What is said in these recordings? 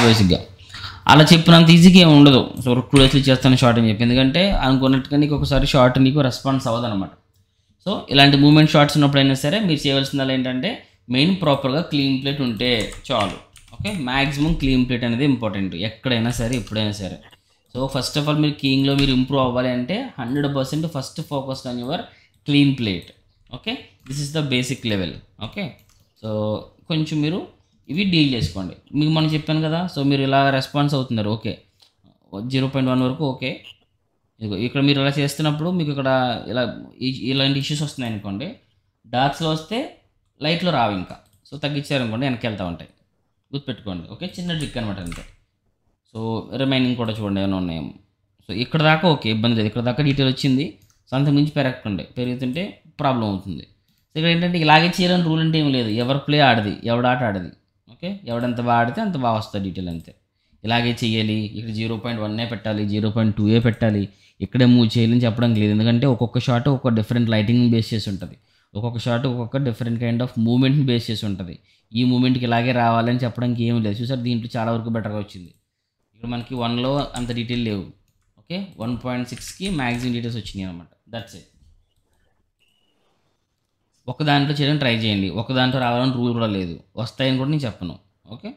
బేసిక్గా. అలా చెప్పినంత ఈజీగా ఏమి ఉండదు. సో 2 డేస్లో చేస్తాను షార్ట్ అని చెప్పి, ఎందుకంటే అనుకున్నట్టుగా నీకు ఒకసారి షార్ట్ నీకు రెస్పాన్స్ అవ్వదు అనమాట. సో ఇలాంటి మూమెంట్ షార్ట్స్ ఉన్నప్పుడైనా సరే మీరు చేయవలసింది ఏంటంటే మెయిన్ ప్రాపర్గా క్లీన్ ప్లేట్ ఉంటే చాలు. ఓకే, మ్యాక్సిమం క్లీన్ ప్లేట్ అనేది ఇంపార్టెంట్ ఎక్కడైనా సరే, ఎప్పుడైనా సరే. సో ఫస్ట్ ఆఫ్ ఆల్ మీరు కీయింగ్లో మీరు ఇంప్రూవ్ అవ్వాలి అంటే 100% first focus on your clean plate. Okay, this is the basic level. Okay, so కొంచెం మీరు ఇవి డీల్ చేసుకోండి. మీకు మనం చెప్పాను కదా, సో మీరు ఇలా రెస్పాన్స్ అవుతున్నారు. ఓకే, 0.1 వరకు ఓకే. ఇక్కడ మీరు ఇలా చేస్తున్నప్పుడు మీకు ఇక్కడ ఇలాంటి ఇష్యూస్ వస్తున్నాయి అనుకోండి, డార్క్స్లో వస్తే లైట్లో రావు ఇంకా. సో తగ్గించారనుకోండి వెనక్కి వెళ్తూ ఉంటాయి, గుర్తుపెట్టుకోండి. ఓకే, చిన్న ట్రిక్ అనమాట అంతే. సో రిమైనింగ్ కూడా చూడండి ఏమైనా ఉన్నాయేమో. సో ఇక్కడ దాకా ఓకే, ఇబ్బంది లేదు. ఇక్కడ దాకా డీటెయిల్ వచ్చింది. సో అంతకు మించి పెరుగుతుంటే ప్రాబ్లం అవుతుంది. సో ఇక్కడ ఏంటంటే ఇలాగే చేయాలని రూల్ అంటే ఏం లేదు. ఎవరి ప్లే ఆడది, ఎవడ ఆట ఆడది. ఓకే, ఎవడంత బాగా ఆడితే అంత బాగా వస్తుంది డీటెయిల్ అంతే. ఇలాగే చేయాలి, ఇక్కడ 0.1 పెట్టాలి, 0.2 పెట్టాలి, ఇక్కడే మూవ్ చేయాలని చెప్పడానికి లేదు. ఎందుకంటే ఒక్కొక్క షాట్ ఒక్కొక్క డిఫరెంట్ లైటింగ్ బేస్ చేసి ఉంటుంది. ఒక్కొక్క షాట్ ఒక్కొక్క డిఫరెంట్ కైండ్ ఆఫ్ మూమెంట్ని బేస్ చేసి ఉంటుంది. ఈ మూమెంట్కి ఇలాగే రావాలని చెప్పడానికి ఏమీ లేదు. చూసారు, దీంట్లో చాలా వరకు బెటర్గా వచ్చింది. ఇక్కడ మనకి 1లో అంత డీటెయిల్ లేవు. ఓకే, 1.6కి మ్యాక్సిమం డీటెయిల్స్ వచ్చినాయి అనమాట. That's it. ఒక దాంట్లో చేయడం ట్రై చేయండి. ఒక దాంట్లో రావాలని రూల్ కూడా లేదు, వస్తాయని కూడా నేను చెప్పను. ఓకే,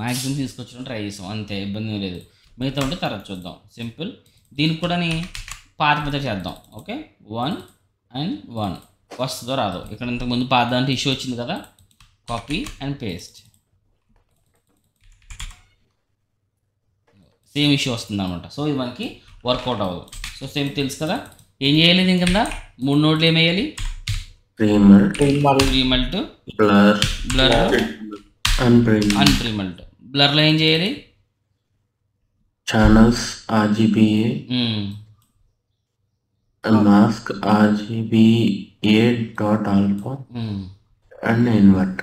మ్యాక్సిమం తీసుకొచ్చడం ట్రై చేసాం అంతే, ఇబ్బంది లేదు. మిగతా ఉంటే తర్వాత చూద్దాం. సింపుల్. దీనికి కూడా పాత మెథడ్ చేద్దాం. ఓకే, 1 and 1 వస్తుందో రాదో. ఇక్కడ ఇంతకుముందు పాత దాంట్లో ఇష్యూ వచ్చింది కదా, copy and paste, same issue వస్తుంది అనమాట. సో ఇది మనకి వర్కౌట్ అవ్వదు. సో సేమ్ తెలుసు కదా, ఏం చేయాలి దీని కింద 3 నోడ్లు ఏం వేయాలి? ప్రీమల్ట్, బ్లర్, అన్ప్రీమల్ట్. బ్లర్లో ఏం చేయాలి? Channels RGBA, mask RGBA.alpha and invert.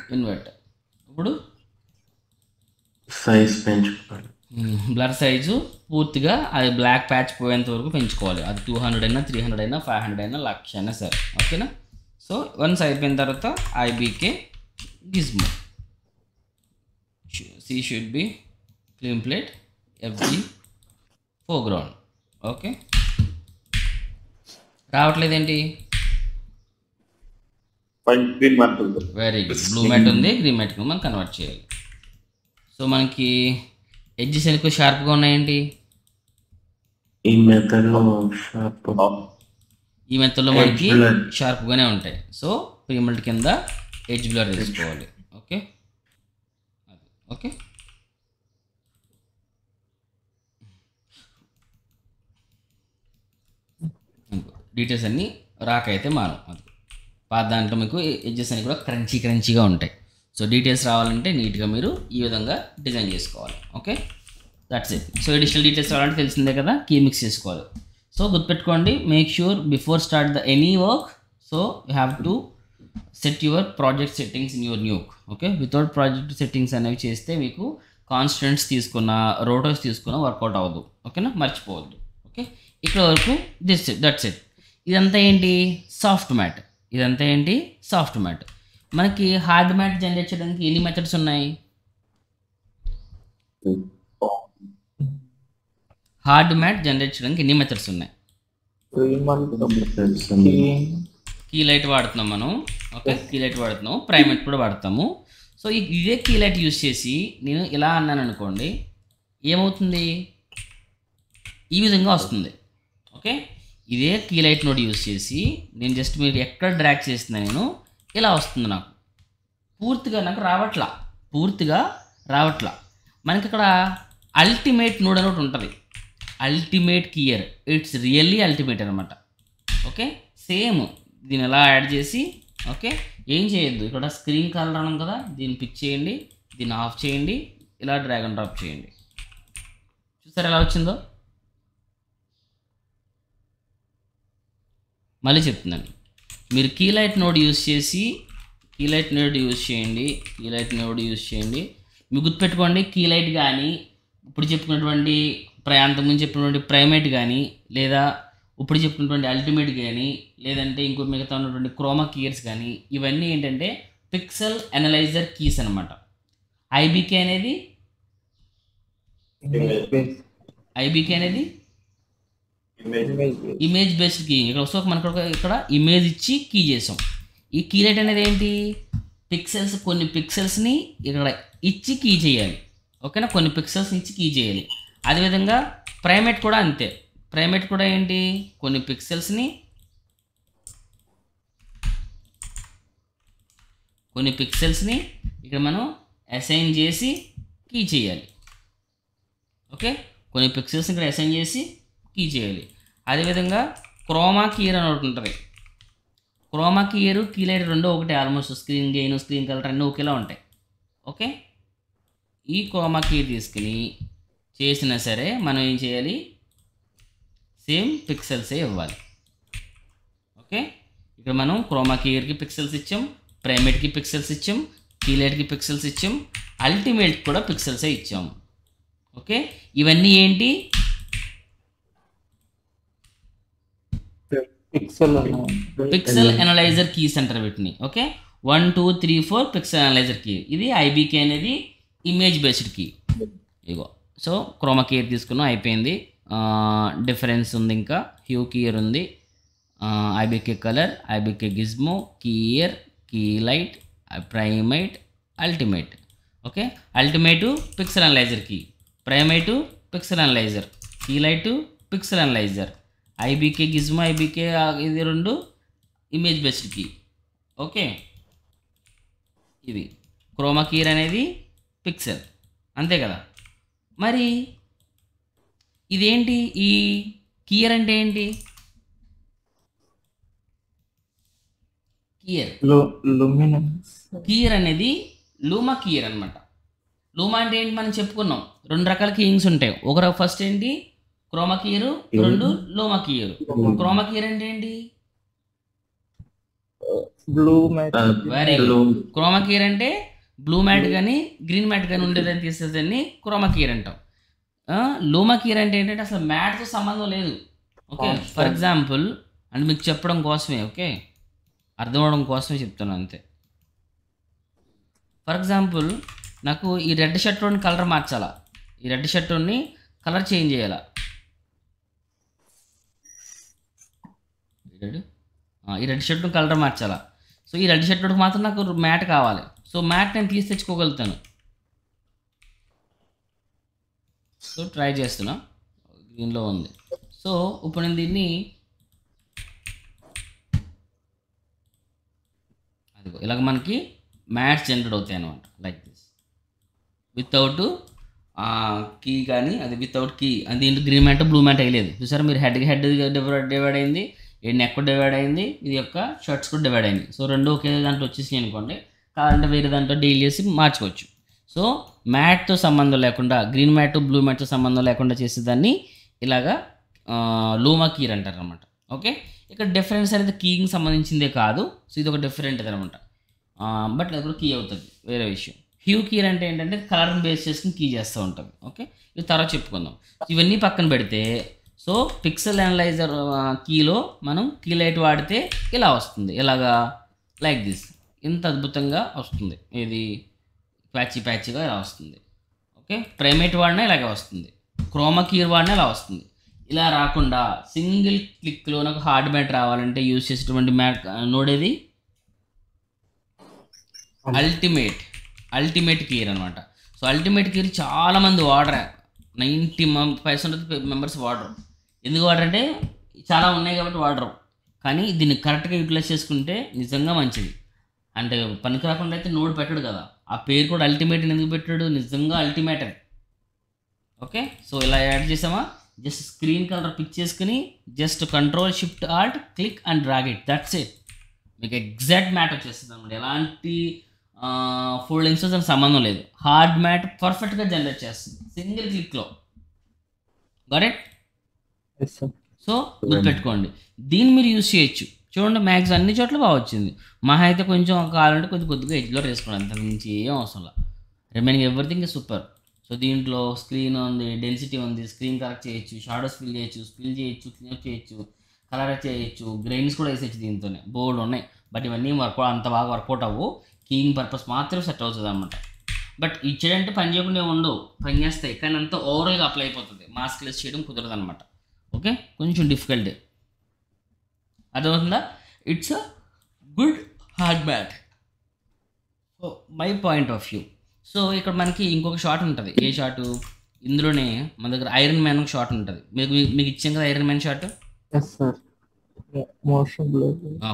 ఇప్పుడు సైజ్ పెంచుకోవాలి. బ్లర్ సైజు పూర్తిగా అది బ్లాక్ ప్యాచ్ పోయేంత వరకు పెంచుకోవాలి. అది 200 అయినా, 300 అయినా, 500 అయినా, 1,00,000 అయినా సరే. ఓకేనా? సో వన్స్ అయిపోయిన తర్వాత IBK gizmo, C should be clean plate, FG foreground. Okay, రావట్లేదేంటి? Very good. బ్లూ మ్యాట్ ఉంది, గ్రీన్ మ్యాట్కి మనం కన్వర్ట్ చేయాలి. సో మనకి ఎడ్జెస్ ఎక్కువ షార్ప్గా ఉన్నాయేంటి? ఈ మెథడ్లో మనకి షార్ప్గానే ఉంటాయి. సో ప్రీమల్ట్ కింద ఎడ్జ్ బ్లర్ తీసుకోవాలి. ఓకే, ఓకే, డీటెయిల్స్ అన్నీ రాకైతే మాను. అది పాత దాంట్లో మీకు ఎడ్జెస్ అన్నీ కూడా క్రంచీగా ఉంటాయి. సో డీటెయిల్స్ రావాలంటే నీట్గా మీరు ఈ విధంగా డిజైన్ చేసుకోవాలి. Okay, that's it. So additional details రావాలంటే తెలిసిందే కదా, కీ మిక్స్ చేసుకోవాలి. సో గుర్తుపెట్టుకోండి, make sure before start the any work, so you have to set your project settings in your Nuke. Okay, without project settings అనేవి చేస్తే మీకు constants తీసుకున్న, routers తీసుకున్న వర్కౌట్ అవ్వదు. ఓకేనా, మర్చిపోవద్దు. ఓకే, ఇక్కడ వరకు దట్స్ ఇట్. ఇదంతా ఏంటి? Soft mat. మనకి హార్డ్ మ్యాట్ జనరేట్ చేయడానికి ఎన్ని మెథడ్స్ ఉన్నాయి? కీ లైట్ వాడుతున్నాం మనం. ఓకే, కీ లైట్ వాడుతున్నాం, ప్రైమేట్ కూడా వాడతాము. సో ఇదే కీ లైట్ యూజ్ చేసి నేను ఇలా అన్నాను అనుకోండి, ఏమవుతుంది? ఈ విధంగా వస్తుంది. ఓకే, ఇదే కీ లైట్ నోడ్ యూజ్ చేసి నేను జస్ట్ మీరు ఎక్కడ డ్రాగ్ చేస్తున్నా నేను ఇలా వస్తుంది. నాకు పూర్తిగా రావట్లా. మనకి ఇక్కడ అల్టిమేట్ నోడ్ అని ఒకటి ఉంటుంది, అల్టిమేట్ కీయర్. ఇట్స్ రియల్లీ అల్టిమేట్ అనమాట. ఓకే, సేమ్ దీన్ని ఎలా యాడ్ చేసి, ఓకే, ఏం చేయొద్దు. ఇక్కడ స్క్రీన్ కలర్ అన్నాం కదా, దీన్ని పిక్ చేయండి, దీన్ని ఆఫ్ చేయండి, ఇలా డ్రాగ్ అండ్ డ్రాప్ చేయండి. చూసారు ఎలా వచ్చిందో? మళ్ళీ చెప్తున్నాను, మీరు కీ లైట్ నోడ్ యూజ్ చేయండి. మీరు గుర్తుపెట్టుకోండి, కీ లైట్ కానీ, ఇప్పుడు చెప్పుకున్నటువంటి అంతకుముందు చెప్పినటువంటి ప్రైమేట్ కానీ, లేదా ఇప్పుడు చెప్పుకున్నటువంటి అల్టిమేట్ కానీ, లేదంటే ఇంకో మిగతా ఉన్నటువంటి క్రోమా కీయర్స్ కానీ, ఇవన్నీ ఏంటంటే పిక్సెల్ అనలైజర్ కీస్ అనమాట. ఐబీకే అనేది ఇమేజ్ బేస్డ్ కీ. ఇక్కడ సో మనకు ఇక్కడ ఇమేజ్ ఇచ్చి కీ చేసాం. ఈ కీలైట్ అనేది ఏంటి, పిక్సెల్స్, కొన్ని పిక్సెల్స్ని ఇక్కడ ఇచ్చి కీ చేయాలి. ఓకేనా, కొన్ని పిక్సెల్స్ ఇచ్చి కీ చేయాలి. అదేవిధంగా ప్రైమేట్ కూడా అంతే. ప్రైమేట్ కూడా ఏంటి, కొన్ని పిక్సెల్స్ని ఇక్కడ మనం అసైన్ చేసి కీ చేయాలి. ఓకే, కొన్ని పిక్సెల్స్ని ఇక్కడ అసైన్ చేసి కీ చేయాలి. అదేవిధంగా క్రోమా కీర్ అని ఒకటి ఉంటుంది. క్రోమా కీయర్, కీలైట్ రెండు ఒకటే, almost screen gain, screen colour అన్నీ ఒకేలా ఉంటాయి. ఓకే, ఈ క్రోమా కీర్ తీసుకుని చేసినా సరే మనం ఏం చేయాలి, సేమ్ పిక్సెల్సే ఇవ్వాలి. ఓకే, ఇక్కడ మనం క్రోమా కీయర్కి పిక్సెల్స్ ఇచ్చాం, ప్రైమేట్కి పిక్సెల్స్ ఇచ్చాం, కీలైట్కి పిక్సెల్స్ ఇచ్చాం, అల్టిమేట్ కూడా పిక్సెల్సే ఇచ్చాం. ఓకే, ఇవన్నీ ఏంటి, పిక్సెల్ అనలైజర్ కీస్ అంటారు వీటిని. Okay, 1 2 3 4 pixel analyser key. ఇది ఐబీకే అనేది ఇమేజ్ బేస్డ్ కీ. ఇగో సో క్రోమా కీర్ తీసుకున్నాం, అయిపోయింది. డిఫరెన్స్ ఉంది, ఇంకా హ్యూ కీయర్ ఉంది, IBK colour, IBK gizmo, keyer, Keylight, Primatte, Ultimate. Okay, Ultimate pixel analyser key, Primatte pixel analyser, Keylight pixel analyser, IBK gizmo, IBK ఇది రెండు image based key. Okay, ఇది chroma keyer అనేది pixel, అంతే కదా. మరి ఇదేంటి, ఈ కీయర్ అంటే ఏంటి, కీయర్ అనేది లూమా కీయర్ అనమాట. లూమా అంటే ఏంటి, మనం చెప్పుకున్నాం 2 రకాల కీయింగ్స్ ఉంటాయి. ఒక ఫస్ట్ ఏంటి క్రోమా కీయర్, 2 లూమా కీయర్. క్రోమా కీయర్ అంటే ఏంటి, వెరీ గుడ్. క్రోమా కీయర్ అంటే బ్లూ మ్యాట్ కానీ గ్రీన్ మ్యాట్ కానీ ఉండేదని తీసేదాన్ని క్రోమా కీయర్ అంటాం. లూమా కీయర్ అంటే ఏంటంటే అసలు మ్యాట్తో సంబంధం లేదు. ఓకే, ఫర్ ఎగ్జాంపుల్ అంటే మీకు చెప్పడం కోసమే, ఓకే, అర్థం అవడం కోసమే చెప్తున్నాను అంతే. ఫర్ ఎగ్జాంపుల్ నాకు ఈ రెడ్ షర్ట్లోని కలర్ మార్చాలా, ఈ రెడ్ షర్ట్ని కలర్ చేంజ్ చేయాలా, ఈ రెడ్ షర్ట్ని కలర్ మార్చాలా. సో ఈ రెడ్ షర్ట్కి మాత్రం నాకు మ్యాట్ కావాలి. సో మ్యాట్ నేను తీసి తెచ్చుకోగలుగుతాను. సో ట్రై చేస్తున్నా, గ్రీన్లో ఉంది. సో ఇప్పుడు నేను దీన్ని అదిగో ఇలాగ మనకి మ్యాట్స్ జనరేట్ అవుతాయి అనమాట, లైక్ దిస్, వితౌట్ కీ కానీ, అది వితౌట్ కీ. అది దీంట్లో గ్రీన్ మ్యాట్ బ్లూ మ్యాట్ వేయలేదు చూసారా మీరు. హెడ్ డివైడ్ అయింది, నెక్ డివైడ్ అయింది, ఇది యొక్క షర్ట్స్ కూడా డివైడ్ అయింది. సో రెండు ఒకే దాంట్లో వచ్చేసినాయి అనుకోండి, కావాలంటే వేరే దాంట్లో డీల్ చేసి మార్చుకోవచ్చు. సో మ్యాట్తో సంబంధం లేకుండా, గ్రీన్ మ్యాట్ బ్లూ మ్యాట్తో సంబంధం లేకుండా చేసేదాన్ని ఇలాగా లూమా కీర్ అంటారు అనమాట. ఓకే, ఇక్కడ డిఫరెన్స్ అనేది కీకి సంబంధించిందే కాదు. సో ఇది ఒక డిఫరెంట్ అనమాట, బట్ అది కూడా కీ అవుతుంది, వేరే విషయం. హ్యూ కీర్ అంటే ఏంటంటే కలర్ని బేస్ చేసుకుని కీ చేస్తూ ఉంటుంది. ఓకే, ఇది తర్వాత చెప్పుకుందాం. ఇవన్నీ పక్కన పెడితే, సో పిక్సెల్ అనలైజర్ కీలో మనం కీలైట్ వాడితే ఇలా వస్తుంది, ఇలాగా లైక్ దిస్, ఇంత అద్భుతంగా వస్తుంది. ఇది ప్యాచీగా ఇలా వస్తుంది. ఓకే, ప్రైమేట్ వాడినా ఇలాగే వస్తుంది, క్రోమా కీర్ వాడినా ఇలా వస్తుంది. ఇలా రాకుండా సింగిల్ క్లిక్లో నాకు హార్డ్ మ్యాట్ రావాలంటే యూజ్ చేసేటువంటి మ్యాట్ నోడేది అల్టిమేట్ కీర్ అనమాట. సో అల్టిమేట్ కీర్ చాలామంది వాడరు, 90% మెంబర్స్ వాడరు. ఎందుకు వాడరంటే చాలా ఉన్నాయి కాబట్టి వాడరు. కానీ దీన్ని కరెక్ట్గా యూటిలైజ్ చేసుకుంటే నిజంగా మంచిది. అంటే పనికి రాకుండా అయితే నోడ్ పెట్టాడు కదా, ఆ పేరు కూడా అల్టిమేట్ ఎందుకు పెట్టాడు, నిజంగా అల్టిమేట్ అది. ఓకే, సో ఇలా యాడ్ చేసామా, జస్ట్ స్క్రీన్ కలర్ పిక్ చేసుకుని just control shift Alt click and drag it, that's it. మీకు ఎగ్జాక్ట్ మ్యాట్ వచ్చేస్తుంది అనమాట. ఎలాంటి ఫోల్డింగ్స్ దానికి సంబంధం లేదు. హార్డ్ మ్యాట్ పర్ఫెక్ట్గా జనరేట్ చేస్తుంది సింగిల్ క్లిక్లో. Got it? సో గుర్తుపెట్టుకోండి, దీన్ని మీరు యూజ్ చేయొచ్చు. చూడండి మ్యాక్స్ అన్ని చోట్ల బాగా వచ్చింది. మహా అయితే కొంచెం కావాలంటే కొద్దిగా ఎడ్జ్లో వేసుకోండి, అంత నుంచి ఏం అవసరం లేదు. Remaining everything super. సో దీంట్లో స్క్రీన్ ఉంది, డెన్సిటీ ఉంది, స్క్రీన్ కరెక్ట్ చేయొచ్చు, షాడోస్ ఫిల్ చేయొచ్చు, క్లియర్ చేయొచ్చు, కలర్ చేయొచ్చు, గ్రెయిన్స్ కూడా వేసేయచ్చు. దీంతోనే బోర్డు ఉన్నాయి. బట్ ఇవన్నీ అంత బాగా వర్కౌట్ అవ్వు. కీయింగ్ పర్పస్ మాత్రం సెట్ అవుతుంది అనమాట. బట్ ఇచ్చాడంటే పని చేయకుండా ఉండవు, పని చేస్తాయి, కానీ అంతా ఓవరాల్గా అప్లై అయిపోతుంది. మాస్క్లెస్ చేయడం కుదరదు అనమాట. ఓకే, కొంచెం డిఫికల్ట్. అర్థమవుతుందా? It's a good hard matte my point of view. So ఇక్కడ మనకి ఇంకొక షాట్ ఉంటుంది. ఏ షాటు? ఇందులోనే మన దగ్గర ఐరన్ మ్యాన్ షాట్ ఉంటుంది. మీకు ఇచ్చాం కదా iron man shot.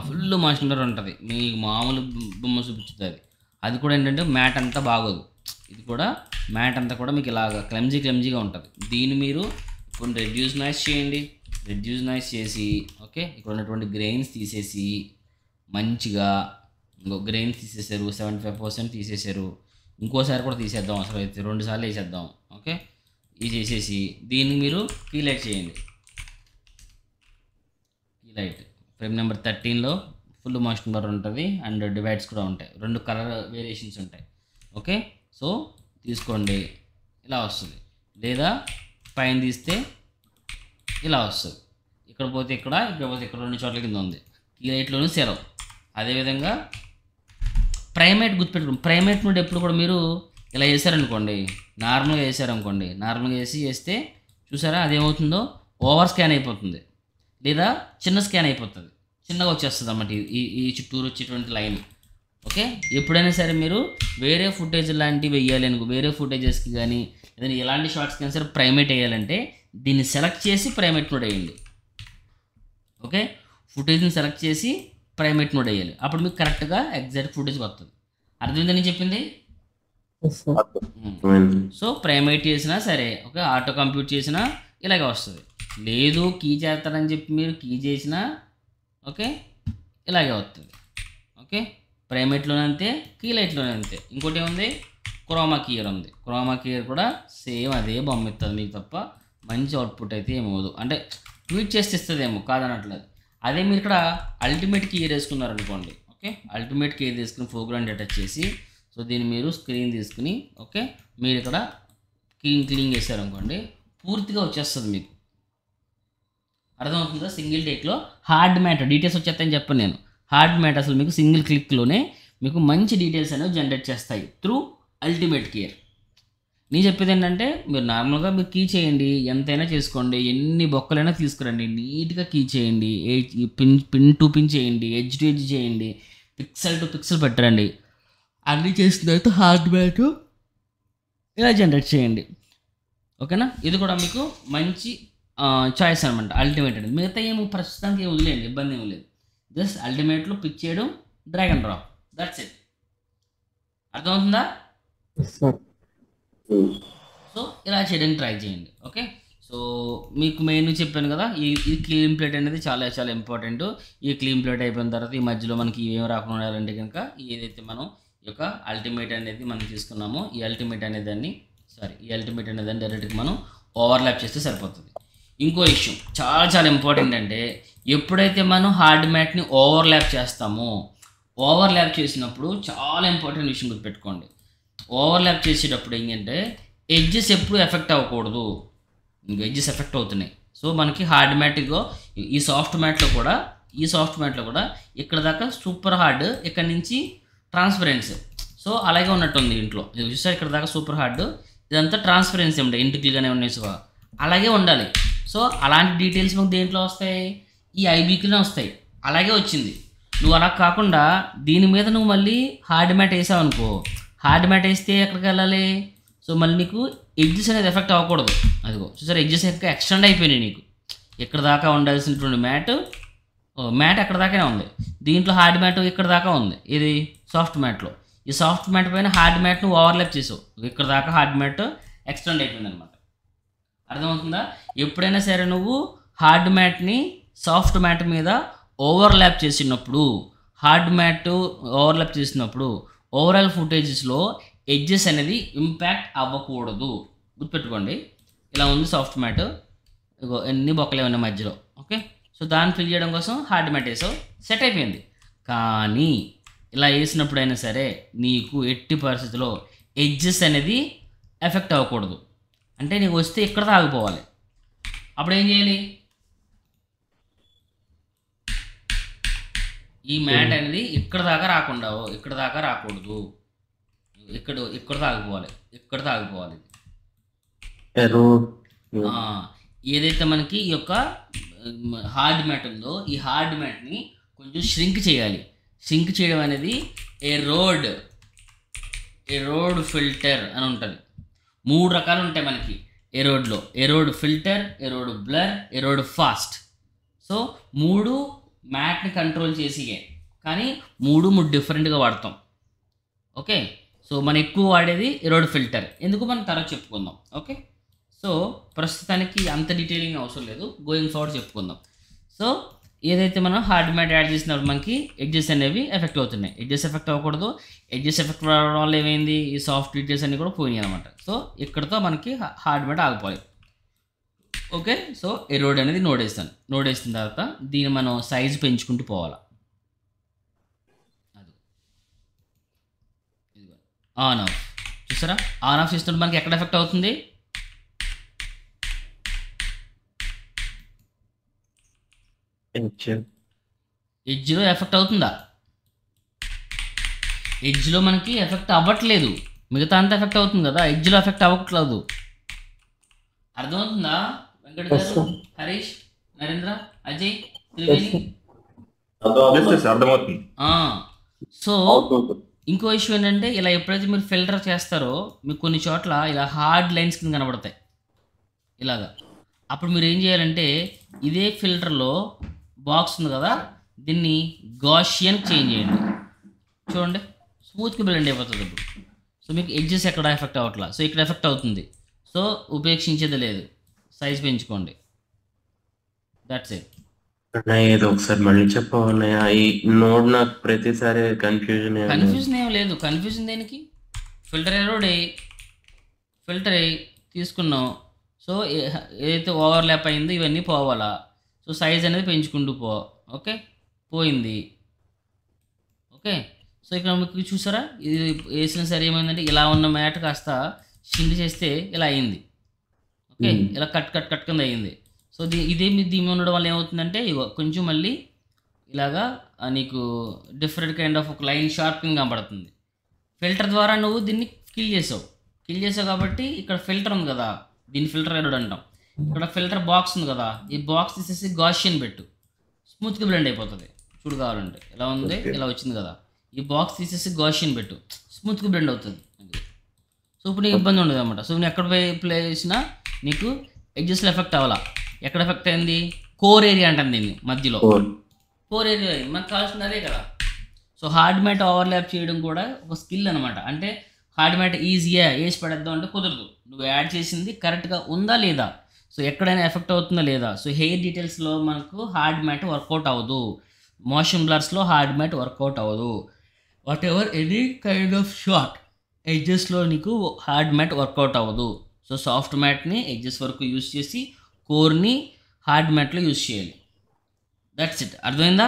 Full motion blur ఉంటుంది. మీకు మామూలు బొమ్మ చూపించుతుంది అది. అది కూడా ఏంటంటే మ్యాట్ అంతా బాగోదు. ఇది కూడా మ్యాట్ అంతా కూడా మీకు ఇలాగ క్లమ్జీగా ఉంటుంది. దీన్ని మీరు కొన్ని రెడ్యూస్ నాయిస్ చేయండి. రెడ్యూస్ నాయిస్ చేసి ఓకే, ఇక్కడ ఉన్నటువంటి గ్రెయిన్స్ తీసేసి మంచిగా, ఇంకో గ్రెయిన్స్ తీసేసారు, 75% తీసేసారు. ఇంకోసారి కూడా తీసేద్దాం, అసలు అయితే 2 సార్లు వేసేద్దాం. ఓకే, ఇది చేసేసి దీన్ని మీరు కీలైట్ చేయండి. కీలైట్ ఫ్రేమ్ నెంబర్ 13లో ఫుల్ మోషన్ బ్లర్ ఉంటుంది అండ్ డివైడ్స్ కూడా ఉంటాయి. 2 కలర్ వేరియేషన్స్ ఉంటాయి. ఓకే, సో తీసుకోండి, ఇలా వస్తుంది. లేదా పైన తీస్తే ఇలా వస్తుంది. ఇక్కడ పోతే ఇక్కడ, ఇక్కడ పోతే ఇక్కడ, 2 చోట్ల కింద ఉంది. కీలైట్లోనూ సెరవ్. అదేవిధంగా ప్రైమేట్ గుర్తుపెట్టుకోండి. ప్రైమేట్ నుండి ఎప్పుడు కూడా మీరు ఇలా వేసారనుకోండి, నార్మల్గా వేసారనుకోండి, నార్మల్గా వేస్తే చూసారా అదేమవుతుందో ఓవర్ స్కాన్ అయిపోతుంది, లేదా చిన్న స్కాన్ అయిపోతుంది, చిన్నగా వచ్చేస్తుంది అన్నమాట ఈ చుట్టూరు వచ్చేటువంటి లైన్. ఓకే, ఎప్పుడైనా సరే మీరు వేరే ఫుటేజ్ లాంటివి వేయాలి అనుకో, వేరే ఫుటేజెస్కి కానీ ఏదైనా ఎలాంటి షార్ట్స్కి కానీ సరే ప్రైమేట్ వేయాలంటే దీన్ని సెలెక్ట్ చేసి ప్రైమేట్ మోడ్ వేయండి. ఓకే, ఫుటేజ్ని సెలెక్ట్ చేసి ప్రైమేట్ మోడ్ వేయాలి. అప్పుడు మీకు కరెక్ట్గా ఎగ్జాక్ట్ ఫుటేజ్ వస్తుంది. అర్థమైందని చెప్పింది. సో ప్రైమేట్ చేసినా సరే ఓకే, ఆటో కంప్యూట్ చేసినా ఇలాగే వస్తుంది. లేదు కీ చేస్తారని చెప్పి మీరు కీ చేసినా ఓకే ఇలాగే వస్తుంది. ఓకే, ప్రైమేట్లోనే అంతే, కీలైట్లోనే అంతే. ఇంకోటి ఏముంది? క్రోమా కీయర్ ఉంది. క్రోమా కీయర్ కూడా సేమ్ అదే బొమ్మ ఇస్తుంది మీకు తప్ప మంచి అవుట్పుట్ అయితే ఏమవుదు. అంటే ట్వీట్ చేస్తే ఇస్తుందేమో, కాదనట్లేదు. అదే మీరు ఇక్కడ అల్టిమేట్ కీయర్ వేసుకున్నారనుకోండి. ఓకే, అల్టిమేట్ కీయర్ తీసుకుని ఫోర్గ్రౌండ్ అటాచ్ చేసి, సో దీన్ని మీరు స్క్రీన్ తీసుకుని ఓకే మీరు ఇక్కడ క్లీన్ చేశారనుకోండి, పూర్తిగా వచ్చేస్తుంది మీకు. అర్థమవుతుందా? సింగిల్ టేక్లో హార్డ్ మ్యాట్ డీటెయిల్స్ వచ్చేస్తాయని చెప్పను నేను. హార్డ్ మ్యాట్ అసలు మీకు సింగిల్ క్లిక్లోనే మీకు మంచి డీటెయిల్స్ అనేవి జనరేట్ చేస్తాయి త్రూ అల్టిమేట్ కీయర్. నేను చెప్పేది ఏంటంటే మీరు నార్మల్గా మీరు కీ చేయండి, ఎంతైనా చేసుకోండి, ఎన్ని బొక్కలైనా తీసుకురండి, నీట్గా కీ చేయండి, పిన్ టు పిన్ చేయండి, ఎడ్జ్ టు ఎడ్జ్ చేయండి, పిక్సెల్ టు పిక్సెల్ పెట్టండి. అన్నీ చేసిన తర్వాత హార్డ్ మ్యాట్ ఇలా జనరేట్ చేయండి. ఓకేనా, ఇది కూడా మీకు మంచి చాయిస్ అనమాట. అల్టిమేట్ అనేది మిగతా ఏమో ప్రస్తుతానికి ఏమి వదిలేయండి, ఇబ్బంది ఏమి లేదు. జస్ట్ అల్టిమేట్లో పిక్ చేయడం, drag and drop, that's it. అర్థమవుతుందా? సో ఇలా చేయడానికి ట్రై చేయండి. ఓకే, సో మీకు మెయిన్ చెప్పాను కదా, ఈ క్లీన్ ప్లేట్ అనేది చాలా చాలా ఇంపార్టెంట్. ఈ క్లీన్ ప్లేట్ అయిపోయిన తర్వాత ఈ మధ్యలో మనకి ఏం రాకుండా ఉండాలంటే కనుక ఏదైతే మనం ఈ యొక్క అల్టిమేట్ అనేది మనం తీసుకున్నామో ఈ అల్టిమేట్ అనేదాన్ని డైరెక్ట్గా మనం ఓవర్లాప్ చేస్తే సరిపోతుంది. ఇంకో విషయం చాలా చాలా ఇంపార్టెంట్ అంటే, ఎప్పుడైతే మనం హార్డ్ మ్యాట్ని ఓవర్లాప్ చేస్తామో, ఓవర్లాప్ చేసినప్పుడు చాలా ఇంపార్టెంట్ విషయం గుర్తుపెట్టుకోండి. ఓవర్లాప్ చేసేటప్పుడు ఏంటంటే ఎడ్జెస్ ఎప్పుడు ఎఫెక్ట్ అవ్వకూడదు. ఇంక ఎడ్జెస్ ఎఫెక్ట్ అవుతున్నాయి. సో మనకి హార్డ్ మ్యాట్గా ఈ సాఫ్ట్ మ్యాట్లో కూడా ఇక్కడ దాకా సూపర్ హార్డ్, ఇక్కడ నుంచి ట్రాన్స్పరెన్సీ. సో అలాగే ఉన్నట్టుంది దీంట్లో. ఇది చూసారు, ఇక్కడ దాకా సూపర్ హార్డ్, ఇదంతా ట్రాన్స్పరెన్సీ ఉంటాయి, ఇంటిక్లుగానే ఉన్నాయి. సో అలాగే ఉండాలి. సో అలాంటి డీటెయిల్స్ మనకు దేంట్లో వస్తాయి? ఈ ఐబీక్లోనే వస్తాయి. అలాగే వచ్చింది. నువ్వు అలా కాకుండా దీని మీద నువ్వు మళ్ళీ హార్డ్ మ్యాట్ వేసావు అనుకో, హార్డ్ మ్యాట్ వేస్తే ఎక్కడికి వెళ్ళాలి? సో మళ్ళీ నీకు ఎడ్జెస్ అనేది ఎఫెక్ట్ అవ్వకూడదు. అదిగో చూసారు, ఎడ్జెస్ ఇంకా ఎక్స్టెండ్ అయిపోయినాయి. నీకు ఇక్కడ దాకా ఉండాల్సినటువంటి మ్యాట్ ఎక్కడ దాకానే ఉంది. దీంట్లో హార్డ్ మ్యాట్ ఇక్కడ దాకా ఉంది. ఇది సాఫ్ట్ మ్యాట్లో. ఈ సాఫ్ట్ మ్యాట్ పైన హార్డ్ మ్యాట్ను ఓవర్లాప్ చేసావు, ఇక్కడ దాకా హార్డ్ మ్యాట్ ఎక్స్టెండ్ అయిపోయింది అనమాట. అర్థమవుతుందా? ఎప్పుడైనా సరే నువ్వు హార్డ్ మ్యాట్ని సాఫ్ట్ మ్యాట్ మీద ఓవర్లాప్ చేసినప్పుడు, ఓవరాల్ ఫుటేజెస్లో ఎడ్జెస్ అనేది ఇంపాక్ట్ అవ్వకూడదు. గుర్తుపెట్టుకోండి. ఇలా ఉంది సాఫ్ట్ మ్యాట్, ఇగో ఎన్ని బొక్కలే ఉన్నాయి మధ్యలో. ఓకే, సో దాన్ని ఫిల్ చేయడం కోసం హార్డ్ మ్యాట్ వేసావు, సెట్ అయిపోయింది. కానీ ఇలా వేసినప్పుడైనా సరే నీకు ఎట్టి పరిస్థితిలో ఎడ్జెస్ అనేది ఎఫెక్ట్ అవ్వకూడదు. అంటే నీకు వస్తే ఇక్కడ ఆగిపోవాలి. అప్పుడు ఏం చేయాలి? ఈ మ్యాట్ అనేది ఇక్కడ దాకా రాకుండా ఇక్కడ దాకా రాకూడదు, ఇక్కడ తాగిపోవాలి, ఇక్కడ తాగిపోవాలి. రోడ్ ఆ, ఏదైతే మనకి ఈ యొక్క హార్డ్ మ్యాట్ ఉందో ఈ హార్డ్ మ్యాట్ని కొంచెం ష్రింక్ చేయాలి. ష్రింక్ చేయడం అనేది రోడ్ ఫిల్టర్ అని ఉంటుంది. 3 రకాలు ఉంటాయి మనకి రోడ్లో: road filter, road blur, road fast. So 3 matinee control చేసి, కానీ 3 డిఫరెంట్గా వాడతాం. ఓకే, సో మనం ఎక్కువ వాడేది రోడ్ ఫిల్టర్. ఎందుకు మనం తర్వాత చెప్పుకుందాం. ఓకే, సో ప్రస్తుతానికి అంత డీటెయిలింగ్ అవసరం లేదు, గోయింగ్ ఫార్వర్డ్ చెప్పుకుందాం. సో ఏదైతే మనం హార్డ్ మ్యాట్ యాడ్ చేసినప్పుడు మనకి ఎడ్జెస్ అనేవి ఎఫెక్ట్ అవుతున్నాయి. ఎడ్జెస్ ఎఫెక్ట్ అవ్వకూడదు. ఎడ్జెస్ ఎఫెక్ట్ అవ్వడం వల్ల ఏమైంది, ఈ సాఫ్ట్ డీటెయిల్స్ అన్నీ కూడా పోయినాయి అనమాట. సో ఇక్కడతో మనకి హార్డ్ మ్యాట్ ఆగిపోయి. ఓకే, సో ఎరోడ్ అనేది నోడ్ వేసిన తర్వాత దీన్ని మనం సైజ్ పెంచుకుంటూ పోవాలి. అది ఆన్ ఆఫ్ చూసారా, ఆన్ ఆఫ్ చేసినప్పుడు మనకి ఎక్కడ ఎఫెక్ట్ అవుతుంది, ఎడ్జ్లో ఎఫెక్ట్ అవుతుందా? ఎడ్జ్లో మనకి ఎఫెక్ట్ అవ్వట్లేదు, మిగతా అంతా ఎఫెక్ట్ అవుతుంది కదా, ఎడ్జ్లో ఎఫెక్ట్ అవ్వట్లేదు. అర్థమవుతుందా వెంకట గారు, హరీష్, నరేంద్ర, అజయ్, త్రివేణి? అర్థమవుతుంది. సో ఇంకో విషయం ఏంటంటే, ఇలా ఎప్పుడైతే మీరు ఫిల్టర్ చేస్తారో మీకు కొన్ని చోట్ల ఇలా హార్డ్ లైన్స్ కింద కనబడతాయి ఇలాగా. అప్పుడు మీరు ఏం చేయాలంటే, ఇదే ఫిల్టర్లో బాక్స్ ఉంది కదా, దీన్ని గాషియన్ చేంజ్ చేయండి. చూడండి, స్మూత్గా బ్లెండ్ అయిపోతుంది ఇప్పుడు. సో మీకు ఎడ్జెస్ ఎక్కడ ఎఫెక్ట్ అవ్వట్లా, సో ఇక్కడ ఎఫెక్ట్ అవుతుంది. సో ఉపేక్షించేది లేదు, సైజ్ పెంచుకోండి. That's it. ఏదో ఒకసారి మళ్ళీ చెప్పాలన్నయ్య, ఈ నోడ్ నాకు ప్రతిసారి కన్ఫ్యూజన్ ఏం లేదు. కన్ఫ్యూజన్ దేనికి? ఫిల్టర్ తీసుకున్నాం. సో ఏదైతే ఓవర్లాప్ అయిందో ఇవన్నీ పోవాలా. సో సైజ్ అనేది పెంచుకుంటూ ఓకే, పోయింది. ఓకే, సో ఇక్కడ మీకు చూసారా, ఇది వేసిన సరే ఏమైందంటే, ఇలా ఉన్న మ్యాట్ కాస్త షిండ్ చేస్తే ఇలా అయింది. ఓకే, ఇలా కట్ కింద అయింది. సో ఇదే దీని ఉండడం వల్ల ఏమవుతుందంటే, ఇగో కొంచెం మళ్ళీ ఇలాగా నీకు డిఫరెంట్ కైండ్ ఆఫ్ ఒక లైన్ షార్పింగ్ కనబడుతుంది. ఫిల్టర్ ద్వారా నువ్వు దీన్ని కిల్ చేసావు కాబట్టి ఇక్కడ ఫిల్టర్ ఉంది కదా, దీన్ని ఫిల్టర్ ఎరోడ్ అంటాం. ఇక్కడ ఫిల్టర్ బాక్స్ ఉంది కదా, ఈ బాక్స్ తీసేసి గాషియన్ పెట్టు, స్మూత్గా బ్లెండ్ అయిపోతుంది. చూడు కావాలంటే ఇలా ఉంది, ఇలా వచ్చింది కదా, ఈ బాక్స్ తీసేసి గాషియన్ పెట్టు, స్మూత్గా బ్లెండ్ అవుతుంది. సో ఇప్పుడు నీకు ఇబ్బంది ఉండదు అనమాట. సో నువ్వు ఎక్కడ ప్లే చేసినా నీకు ఎడ్జెస్లో ఎఫెక్ట్ అవ్వాలా. ఎక్కడ ఎఫెక్ట్ అయింది, కోర్ ఏరియా అంటాను దీన్ని, మధ్యలో కోర్ ఏరియా మనకు కావాల్సింది అదే కదా. సో హార్డ్ మ్యాట్ ఓవర్లాప్ చేయడం కూడా ఒక స్కిల్ అనమాట. అంటే హార్డ్ మ్యాట్ ఈజీగా వేసి పడేద్దాం అంటే కుదరదు, నువ్వు యాడ్ చేసింది కరెక్ట్గా ఉందా లేదా, సో ఎక్కడైనా ఎఫెక్ట్ అవుతుందా లేదా. సో హెయిర్ డీటెయిల్స్లో మనకు హార్డ్ మ్యాట్ వర్కౌట్ అవ్వదు, మోషన్ బ్లర్స్లో హార్డ్ మ్యాట్ వర్కౌట్ అవ్వదు, whatever any kind of short ఎడ్జెస్లో నీకు హార్డ్ మ్యాట్ వర్కౌట్ అవ్వదు. సో సాఫ్ట్ మ్యాట్ని ఎడ్జెస్ వరకు యూజ్ చేసి కోర్ని హార్డ్ మ్యాట్లో యూజ్ చేయాలి. That's it. అర్థమైందా?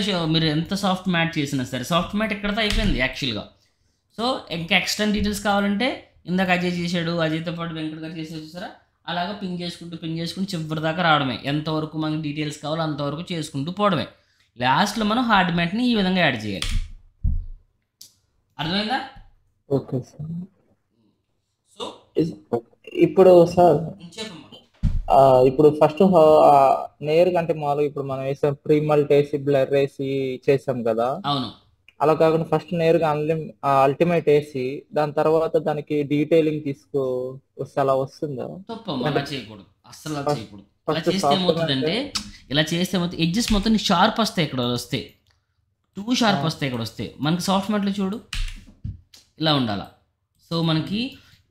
సో మీరు ఎంత సాఫ్ట్ మ్యాట్ చేసినా సరే, సాఫ్ట్ మ్యాట్ ఇక్కడతో అయిపోయింది యాక్చువల్గా. సో ఇంకా ఎక్స్ట్రా డీటెయిల్స్ కావాలంటే ఇందాక అజయ్ చేశాడు, అజయ్తో పాటు వెంకట్ గారు చేసేది చూసారా, అలాగా పింగ్ చేసుకుంటూ చివరి దాకా రావడమే. ఎంతవరకు మనకి డీటెయిల్స్ కావాలో అంతవరకు చేసుకుంటూ పోవడమే. లాస్ట్లో మనం హార్డ్ మ్యాట్ని ఈ విధంగా యాడ్ చేయాలి. అర్థమైందా? Okay sir. సో ఇప్పుడు సార్, చెప్పమ్మా. ఇప్పుడు ఫస్ట్ నేరుగా అంటే మామూలుగా ఇప్పుడు మనం వేసాం ప్రీమల్ట్ వేసి బ్లర్ వేసి చేసాం కదా, అవును. అలా కాకుండా ఫస్ట్ నేరుగా అల్టిమేట్ వేసి దాని తర్వాత దానికి డీటెయిలింగ్ వస్తే అలా వస్తుందా? తప్పమ్మా, అలా చేయకూడదు, అస్సలు అలా చేయకూడదు. అలా చేస్తే ఏమవుతుందంటే, ఇలా చేస్తే ఎడ్జెస్ మొత్తం షార్ప్ వస్తాయి, ఇక్కడ వస్తే టూ షార్ప్ వస్తాయి. ఇక్కడ వస్తే మనకి సాఫ్ట్ మ్యాట్లో చూడు ఇలా ఉండాలా. సో మనకి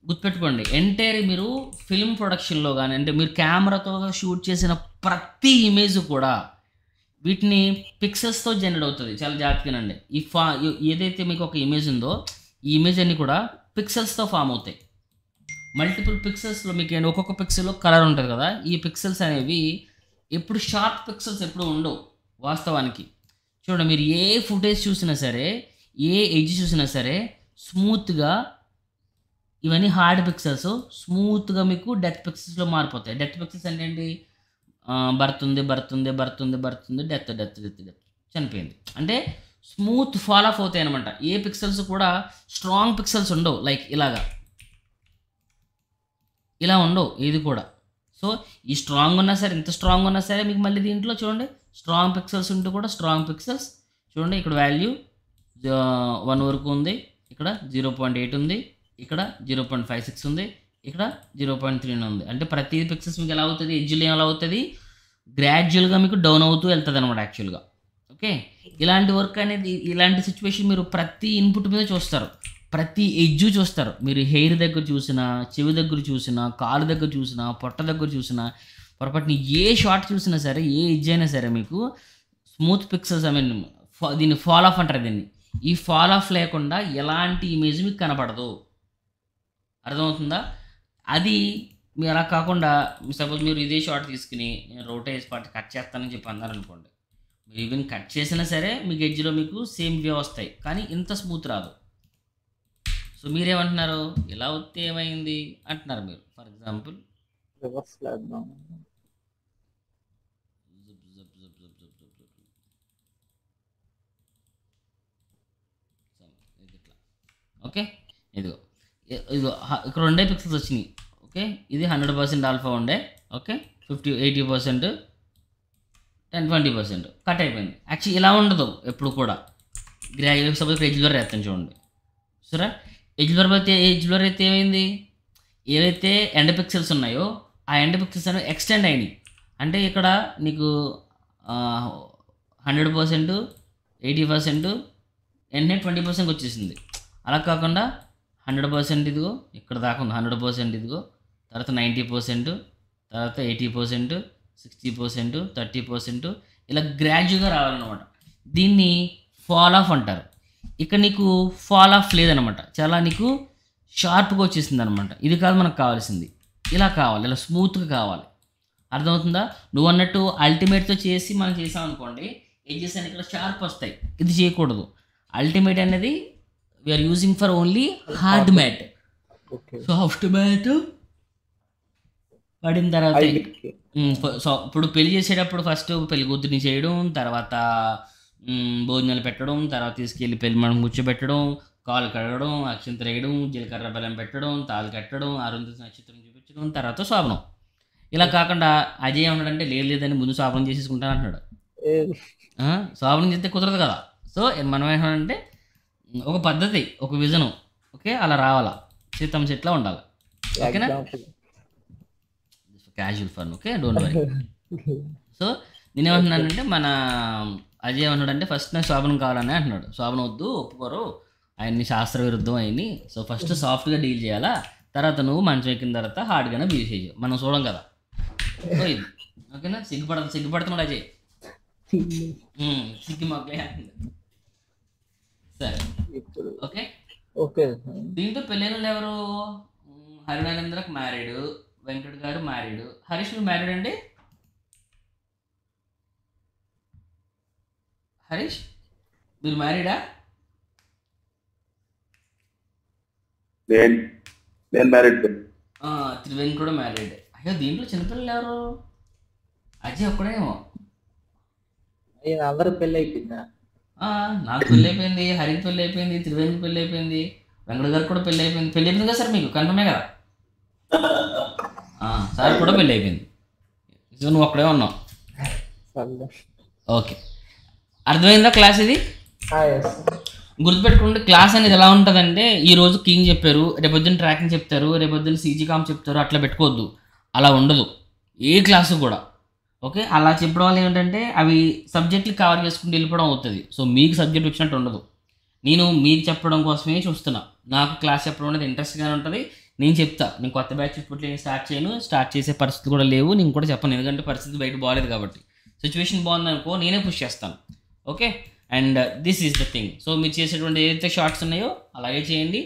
గుర్తుపెట్టుకోండి, ఎంటైర్ మీరు ఫిల్మ్ ప్రొడక్షన్లో కానీ, అంటే మీరు కెమెరాతో షూట్ చేసిన ప్రతి ఇమేజ్ కూడా వీటిని పిక్సెల్స్తో జనరేట్ అవుతుంది. చాలా జాగ్రత్తగానండి. ఏదైతే మీకు ఒక ఇమేజ్ ఉందో ఈ ఇమేజ్ అన్ని కూడా పిక్సెల్స్తో ఫామ్ అవుతాయి. మల్టిపుల్ పిక్సెల్స్లో మీకు ఒక్కొక్క పిక్సెల్లో కలర్ ఉంటుంది కదా, ఈ పిక్సెల్స్ అనేవి ఎప్పుడు షార్ప్ పిక్సెల్స్ ఎప్పుడు ఉండవు వాస్తవానికి. చూడండి, మీరు ఏ ఫుటేజ్ చూసినా సరే, ఏ ఎడ్జ్ చూసినా సరే స్మూత్గా ఇవన్నీ హార్డ్ పిక్సెల్స్ స్మూత్గా మీకు డెత్ పిక్సెల్స్లో మారిపోతాయి. డెత్ పిక్సెల్స్ అంటే ఏంటి, బర్త్ ఉంది, డెత్ చనిపోయింది. అంటే స్మూత్ ఫాల్ ఆఫ్ అవుతాయి అనమాట. ఏ పిక్సెల్స్ కూడా స్ట్రాంగ్ పిక్సెల్స్ ఉండవు, లైక్ ఇలా ఉండవు ఏది కూడా. సో ఈ స్ట్రాంగ్ ఉన్నా సరే, ఇంత స్ట్రాంగ్ ఉన్నా సరే మీకు మళ్ళీ దీంట్లో చూడండి స్ట్రాంగ్ పిక్సెల్స్ ఉంటూ కూడా స్ట్రాంగ్ పిక్సెల్స్ చూడండి. ఇక్కడ వాల్యూ 1 వరకు ఉంది, ఇక్కడ 0.8 ఉంది, ఇక్కడ 0.56 ఉంది, ఇక్కడ 0.3 ఉంది. అంటే ప్రతి పిక్సెల్స్ మీకు ఎలా అవుతుంది, ఎడ్జ్లో ఎలా అవుతుంది, గ్రాడ్యువల్గా మీకు డౌన్ అవుతూ వెళ్తుంది అనమాట యాక్చువల్గా. ఓకే, ఇలాంటి వర్క్ అనేది, ఇలాంటి సిచ్యువేషన్ మీరు ప్రతి ఇన్పుట్ మీద చూస్తారు, ప్రతి ఎడ్జ్ చూస్తారు. మీరు హెయిర్ దగ్గర చూసినా, చెవి దగ్గర చూసినా, కాలు దగ్గర చూసినా, పొట్ట దగ్గర చూసినా, పొరపాటుని ఏ షార్ట్ చూసినా సరే, ఏ ఎడ్జ్ అయినా సరే మీకు స్మూత్ పిక్సెల్స్, దీన్ని ఫాల్ ఆఫ్ అంటారు దీన్ని. ఈ ఫాల్ ఆఫ్ లేకుండా ఎలాంటి ఇమేజ్ మీకు కనపడదు. అర్థమవుతుందా? అది మీరు అలా కాకుండా, సపోజ్ మీరు ఇదే షార్ట్ తీసుకుని నేను రోటైజ్ పార్ట్ కట్ చేస్తానని చెప్పి అన్నారనుకోండి, మీరు ఈవెన్ కట్ చేసినా సరే మీకు ఎడ్జ్లో మీకు సేమ్ వ్యూ వస్తాయి, కానీ ఇంత స్మూత్ రాదు. సో మీరేమంటున్నారు, ఇలా వస్తే ఏమైంది అంటున్నారు మీరు. ఫర్ ఎగ్జాంపుల్ ఓకే, ఇదిగో ఇక్కడ 2 పిక్సెల్స్ వచ్చినాయి. ఓకే, ఇది 100% ఆల్ఫా ఉండే. ఓకే, 80%, 20% కట్ అయిపోయింది. యాక్చువల్లీ ఇలా ఉండదు ఎప్పుడు కూడా. సపోజ్ ఎడ్జ్ బ్లర్ వేస్తాను చూడండి. సరే, ఎడ్జ్ బ్లర్ అయితే ఏమైంది, ఏవైతే ఎండ్ పిక్సెల్స్ ఉన్నాయో ఆ ఎండ్ పిక్సెల్స్ అనేవి ఎక్స్టెండ్ అయినాయి. అంటే ఇక్కడ నీకు 100%, 80% వెంటనే 20% వచ్చేసింది. అలా కాకుండా 100% ఇదిగో ఇక్కడ దాకా ఉంది, 100% ఇదిగో, తర్వాత 90%, తర్వాత 80%, 60%, 30%, ఇలా గ్రాడ్యువల్గా రావాలన్నమాట. దీన్ని ఫాల్ ఆఫ్ అంటారు. ఇక్కడ నీకు ఫాల్ ఆఫ్ లేదనమాట, చాలా నీకు షార్ప్గా వచ్చేసింది అనమాట. ఇది కాదు మనకు కావాల్సింది, ఇలా కావాలి, ఇలా స్మూత్గా కావాలి. అర్థమవుతుందా? నువ్వు అన్నట్టు అల్టిమేట్తో చేసి మనం చేసాం అనుకోండి, ఎడ్జెస్ అని ఇక్కడ షార్ప్ వస్తాయి. ఇది చేయకూడదు. అల్టిమేట్ అనేది we're using for only hard matte. Soft matte పడిన తర్వాత ఇప్పుడు పెళ్లి చేసేటప్పుడు ఫస్ట్ పెళ్లి కూతురిని చేయడం, తర్వాత భోజనాలు పెట్టడం, తర్వాత తీసుకెళ్ళి పెళ్లి మనం కూర్చోబెట్టడం, కాలు కడగడం, అక్షంతలు వేయడం, జీలకర్ర బెల్లం పెట్టడం, తాళి కట్టడం, అరుంధతి నక్షత్రం చూపించడం, తర్వాత శోభనం. ఇలా కాకుండా అజయ్ ఉన్నాడంటే లేదని ముందు శోభనం చేసేసుకుంటాను అంటున్నాడు. శోభనం చేస్తే కుదరదు కదా. సో మనం ఏమంటే ఒక పద్ధతి, ఒక విజను, ఓకే, అలా రావాలా, సీతం చెట్లా ఉండాలి. ఓకేనా, casual fun. Okay, don't worry. So నేనేమంటున్నానంటే, మన అజయ్ ఏమంటున్నాడంటే ఫస్ట్ నాకు శోభనం కావాలని అంటున్నాడు. శోభనం వద్దు, ఒప్పుకోరు, ఆయన్ని శాస్త్ర విరుద్ధం అయింది. సో ఫస్ట్ సాఫ్ట్గా డీల్ చేయాలా, తర్వాత నువ్వు మంచం ఎక్కిన తర్వాత హార్డ్గానే డీల్ చేయ, మనం చూడం కదా. సో ఇది ఓకేనా, సిగ్గుపడుతున్నాడు అజయ్, సిగ్గు మొక్కలే. సరే, ఓకే ఓకే. దీంతో పెళ్ళైన ఎవరు, హరినాగేంద్రకు మ్యారీడ్, వెంకట్ గారు మ్యారీడ్, హరీష్ నువ్వు మ్యారీడ్ అండి? హరీష్ మీరు మ్యారీడా? నేను మ్యారీడ్. త్రివేణి కూడా మ్యారీడ్. అయ్యో, దీంట్లో చిన్నపిల్లలు ఎవరు? అజయ్ ఒక్కడేమో. అందరూ పెళ్ళి అయిపోయిందా? నాకు పెళ్ళి అయిపోయింది, హరికి పెళ్ళి అయిపోయింది, త్రివేణికి పెళ్ళి అయిపోయింది, వెంకట గారికి కూడా పెళ్ళి అయిపోయింది. పెళ్ళి అయిపోయింది కదా సార్, మీకు కన్ఫర్మే కదా? సార్ కూడా పెళ్ళి అయిపోయింది. సో నువ్వు ఒక్కడే ఉన్నావు. ఓకే, అర్థమైందా క్లాస్? ఇది గుర్తుపెట్టుకుంటే క్లాస్ అనేది ఎలా ఉంటుందంటే, ఈ రోజు కింగ్ చెప్పారు, రేపొద్దున ట్రాకింగ్ చెప్తారు, రేపొద్దున సీజీ కామ్ చెప్తారు, అట్లా పెట్టుకోవద్దు. అలా ఉండదు ఏ క్లాసు కూడా. ఓకే, అలా చెప్పడం వల్ల ఏంటంటే అవి సబ్జెక్టులు కవర్ చేసుకుంటూ వెళ్ళిపోవడం అవుతుంది. సో మీకు సబ్జెక్ట్ వచ్చినట్టు ఉండదు. నేను మీకు చెప్పడం కోసమే చూస్తున్నా. నాకు క్లాస్ చెప్పడం అనేది ఇంట్రెస్ట్గానే ఉంటుంది. నేను చెప్తా, నేను కొత్త బ్యాచ్ ఇప్పుడు నేను స్టార్ట్ చేసే పరిస్థితి కూడా లేవు. నేను కూడా చెప్పను, ఎందుకంటే పరిస్థితి బయట బాగాలేదు కాబట్టి. సిచ్యువేషన్ బాగుందనుకో నేనే పుష్ చేస్తాను. Okay, and this is the thing. So మీరు చేసేటువంటి ఏదైతే షార్ట్స్ ఉన్నాయో అలాగే చేయండి.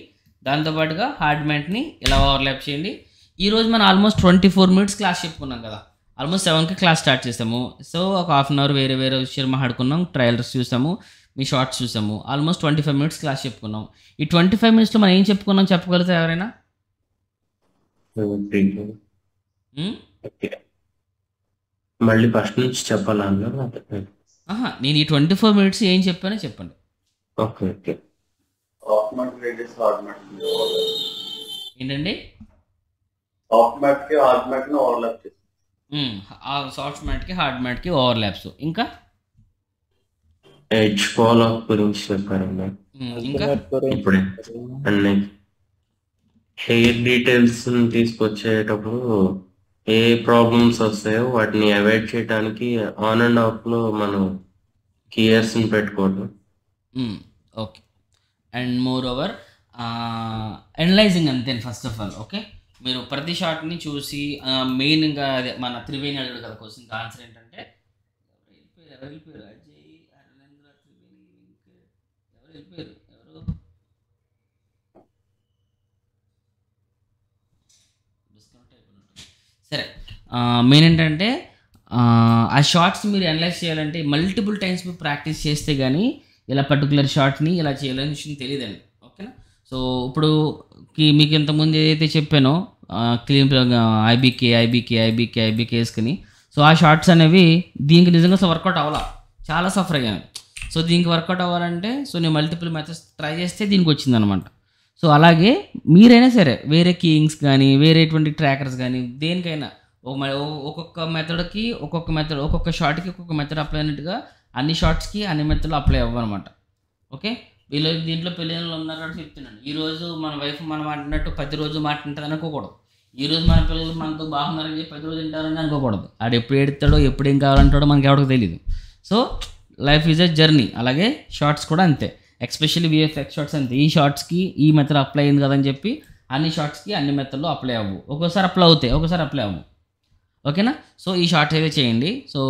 దాంతోపాటుగా హార్డ్ మ్యాట్ని ఇలా ఓవర్లాప్ చేయండి. ఈరోజు మనం ఆల్మోస్ట్ 24 minutes క్లాస్ చెప్పుకున్నాం కదా. ఆల్మోస్ట్ 7కి క్లాస్ స్టార్ట్ చేసాము. సో ఒక హాఫ్ అన్ అవర్ వేరే విషయాలు మాట్లాడుకున్నాం, ట్రయల్స్ చూసాము, మీ షార్ట్స్ చూసాము. ఆల్మోస్ట్ 25 minutes క్లాస్ చెప్పుకున్నాం. ఈ 25 minutesలో మనం ఏం చెప్పుకున్నాం చెప్పగలుగుతా ఎవరైనా? మళ్ళీ ఫస్ట్ నుంచి చెప్పాలన్నా నేను ఈ 24 మినిట్స్ ఏం చెప్పానో చెప్పండి. Okay okay. ఏంటండి? సాఫ్ట్ మ్యాట్కి హార్డ్ మ్యాట్కి ఓవర్లాప్స్. ఇంకా ఎడ్జ్ ఫాల్ ఆఫ్ గురించి చెప్పారండి ఇంకా ఇప్పుడే. అన్ని హెయిర్ డీటెయిల్స్ తీసుకొచ్చేటప్పుడు ఏ ప్రాబ్లమ్స్ వస్తాయో వాటిని అవాయిడ్ చేయడానికి ఆన్ అండ్ ఆఫ్ లో మనం కీయర్స్ పెట్టుకోవడం. Okay. And more over analysing అంతే ఫస్ట్ ఆఫ్ ఆల్. ఓకే, మీరు ప్రతి షాట్ని చూసి మెయిన్గా అదే మన త్రివేణి అడిగాడు కదా క్వశ్చన్, ఆన్సర్ ఏంటంటే ఎవరు వెళ్ళిపోయారు? అజయ్, హరేంద్ర, త్రివేణి, ఎవరు వెళ్ళిపోయారు? ఎవరు డిస్కనెక్ట్ అయిపోయినట్టు. సరే, మెయిన్ ఏంటంటే ఆ షార్ట్స్ మీరు అనలైజ్ చేయాలంటే మల్టిపుల్ టైమ్స్ మీరు ప్రాక్టీస్ చేస్తే కానీ ఇలా పర్టికులర్ షార్ట్ని ఇలా చేయాలని విషయం తెలియదండి. ఓకేనా? సో ఇప్పుడు మీకు ఇంతకుముందు ఏదైతే చెప్పానో క్లీన్ ఐబీకే వేసుకుని, సో ఆ షార్ట్స్ అనేవి దీనికి నిజంగా వర్కౌట్ అవ్వాలా, చాలా సఫర్ అయ్యాను. సో దీనికి వర్కౌట్ అవ్వాలంటే సో నేను మల్టిపుల్ మెథడ్స్ ట్రై చేస్తే దీనికి వచ్చిందనమాట. సో అలాగే మీరైనా సరే వేరే కీయింగ్స్ కానీ వేరేటువంటి ట్రాకర్స్ కానీ దేనికైనా ఒక్కొక్క మెథడ్కి ఒక్కొక్క షార్ట్కి ఒక్కొక్క మెథడ్ అప్లై అయినట్టుగా అన్ని షార్ట్స్కి అన్ని మెథడ్లు అప్లై అవ్వనమాట. ఓకే, దీంట్లో పెళ్ళిళ్ళు ఉన్నారు కాబట్టి చెప్తున్నాను. ఈరోజు మన వైఫ్ మనం మాట్లాడినట్టు 10 రోజులు మాట్లాడుతుంది అనుకోకూడదు. ఈరోజు మన పిల్లలు మనతో బాగున్నారని చెప్పి 10 రోజులు తింటారని అనుకోకూడదు. ఆడు ఎప్పుడు ఏడుతాడో ఎప్పుడు ఏం కావాలంటాడో మనకి ఎవరికి తెలియదు. So life is a journey. అలాగే షార్ట్స్ కూడా అంతే, ఎస్పెషల్లీ విఎఫ్ఎక్స్ షార్ట్స్ అంతే. ఈ షార్ట్స్కి ఈ మెథడ్ అప్లై అయింది కదని చెప్పి అన్ని షార్ట్స్కి అన్ని మెథడ్లు అప్లై అవ్వు. ఒక్కోసారి అప్లై అవుతాయి, ఒక్కోసారి అప్లై అవ్వు. ఓకేనా? సో ఈ షార్ట్స్ అయితే చేయండి. సో